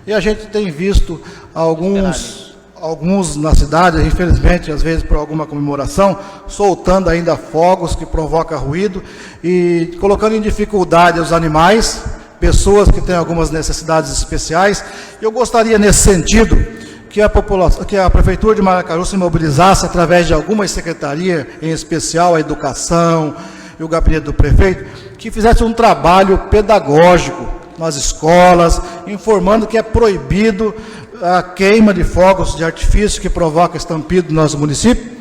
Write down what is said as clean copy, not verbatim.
E a gente tem visto alguns na cidade, infelizmente, às vezes por alguma comemoração, soltando ainda fogos que provocam ruído e colocando em dificuldade os animais, pessoas que têm algumas necessidades especiais. Eu gostaria, nesse sentido, que a Prefeitura de Maracaju se mobilizasse através de alguma secretaria, em especial a Educação e o Gabinete do Prefeito, que fizesse um trabalho pedagógico nas escolas, informando que é proibido a queima de fogos de artifício que provoca estampido no nosso município,